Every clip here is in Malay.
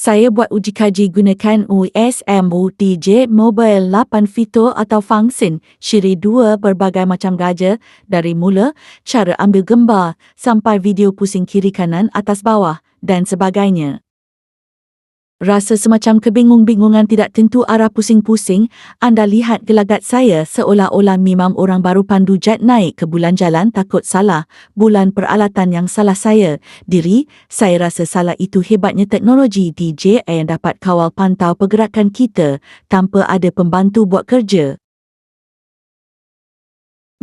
Saya buat uji kaji gunakan USMU DJ Mobile 8 fitur atau fungsi Siri 2 berbagai macam gadget dari mula cara ambil gambar sampai video pusing kiri kanan atas bawah dan sebagainya. Rasa semacam kebingung-bingungan tidak tentu arah pusing-pusing, anda lihat gelagat saya seolah-olah memang orang baru pandu jet naik ke bulan jalan takut salah, bulan peralatan yang salah saya. Saya rasa salah itu hebatnya teknologi DJ yang dapat kawal pantau pergerakan kita tanpa ada pembantu buat kerja.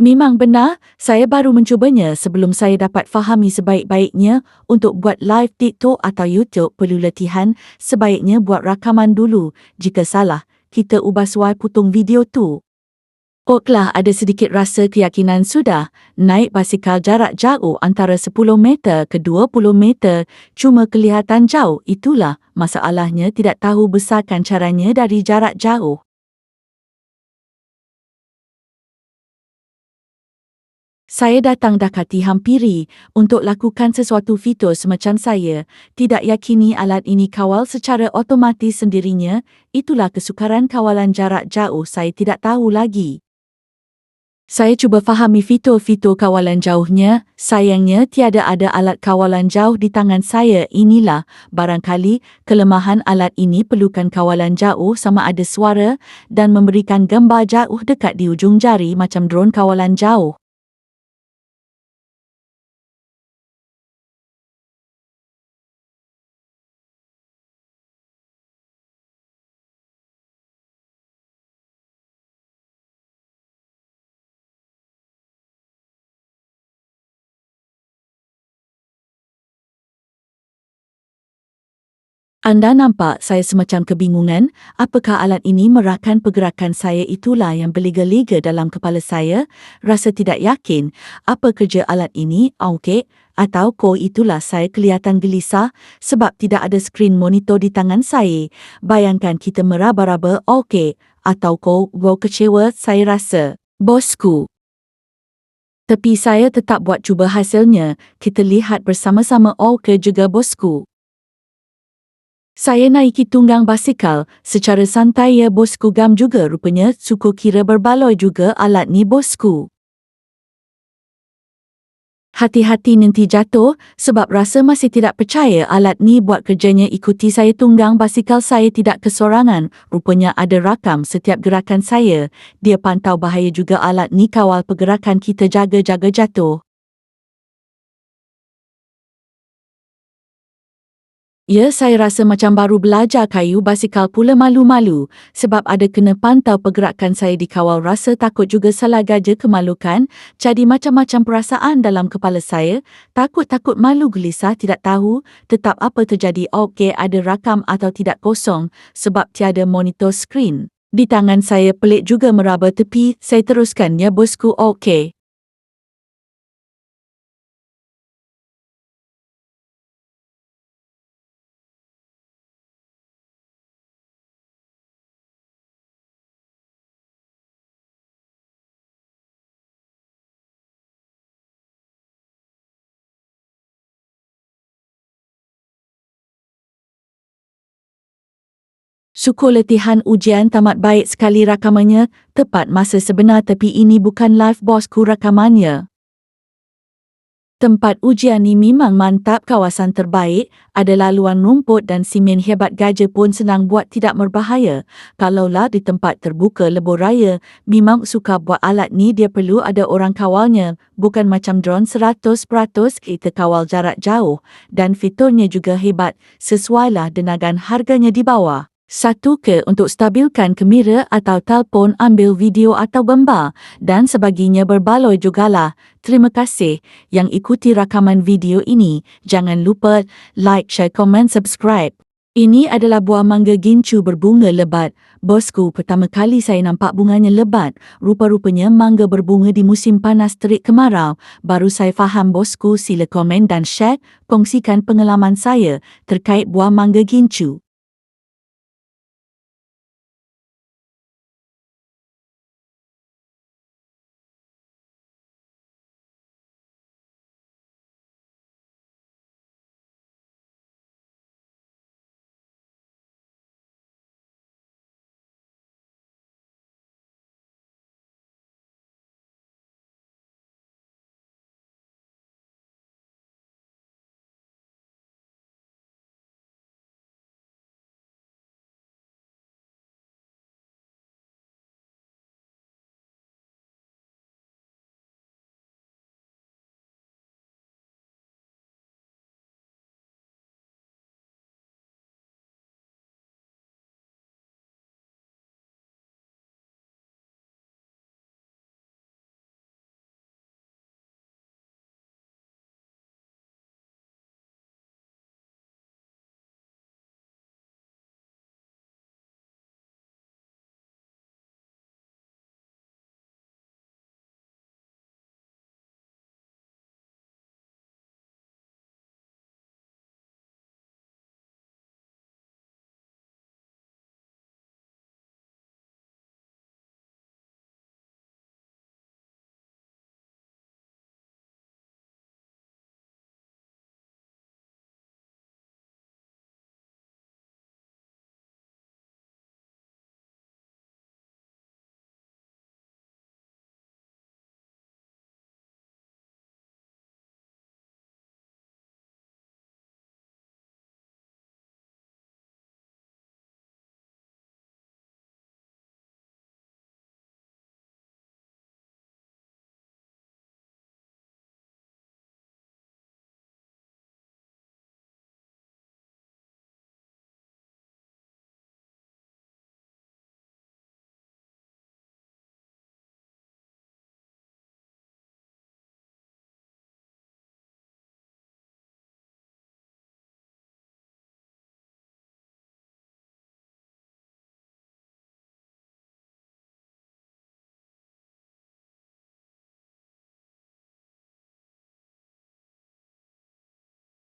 Memang benar, saya baru mencubanya sebelum saya dapat fahami sebaik-baiknya. Untuk buat live TikTok atau YouTube perlu latihan, sebaiknya buat rakaman dulu. Jika salah, kita ubah suai putung video tu. Oklah ada sedikit rasa keyakinan sudah. Naik basikal jarak jauh antara 10 meter ke 20 meter, cuma kelihatan jauh, itulah masalahnya tidak tahu besarkan caranya dari jarak jauh. Saya datang dakati hampiri untuk lakukan sesuatu fitur semacam saya. Tidak yakini alat ini kawal secara otomatis sendirinya. Itulah kesukaran kawalan jarak jauh, saya tidak tahu lagi. Saya cuba fahami fitur-fitur kawalan jauhnya. Sayangnya tiada ada alat kawalan jauh di tangan saya. Inilah barangkali kelemahan alat ini, perlukan kawalan jauh sama ada suara dan memberikan gambar jauh dekat di ujung jari macam drone kawalan jauh. Anda nampak saya semacam kebingungan, apakah alat ini merakan pergerakan saya? Itulah yang berliga-liga dalam kepala saya, rasa tidak yakin, apa kerja alat ini, okey, atau itulah saya kelihatan gelisah sebab tidak ada skrin monitor di tangan saya. Bayangkan kita meraba-raba, okey, atau kecewa, saya rasa, bosku. Tapi saya tetap buat cuba hasilnya, kita lihat bersama-sama, okey juga bosku. Saya naiki tunggang basikal, secara santai ya bosku, gam juga rupanya, suku kira berbaloi juga alat ni bosku. Hati-hati nanti jatuh, sebab rasa masih tidak percaya alat ni buat kerjanya. Ikuti saya tunggang basikal, saya tidak kesorangan, rupanya ada rakam setiap gerakan saya. Dia pantau bahaya juga alat ni, kawal pergerakan kita, jaga-jaga jatuh. Ya, saya rasa macam baru belajar kayu basikal pula, malu-malu sebab ada kena pantau pergerakan saya dikawal. Rasa takut juga salah gaja, kemalukan, jadi macam-macam perasaan dalam kepala saya, takut-takut, malu, gelisah, tidak tahu tetap apa terjadi. Okey, ada rakam atau tidak kosong sebab tiada monitor skrin di tangan saya. Pelik juga meraba tepi, saya teruskan, ya bosku, okey. Syukur latihan ujian tamat baik sekali, rakamannya tepat masa sebenar, tapi ini bukan live bosku, rakamannya. Tempat ujian ni memang mantap, kawasan terbaik, ada laluan rumput dan simen hebat, gaja pun senang buat, tidak berbahaya. Kalaulah di tempat terbuka lebur raya, memang suka buat alat ni, dia perlu ada orang kawalnya, bukan macam drone 100% kita kawal jarak jauh, dan fiturnya juga hebat, sesuailah dengan harganya di bawah. Satu ke untuk stabilkan kamera atau telefon, ambil video atau gambar dan sebagainya, berbaloi jugalah. Terima kasih yang ikuti rakaman video ini. Jangan lupa like, share, komen, subscribe. Ini adalah buah mangga gincu berbunga lebat. Bosku, pertama kali saya nampak bunganya lebat. Rupa-rupanya mangga berbunga di musim panas terik kemarau. Baru saya faham bosku. Sila komen dan share, kongsikan pengalaman saya terkait buah mangga gincu.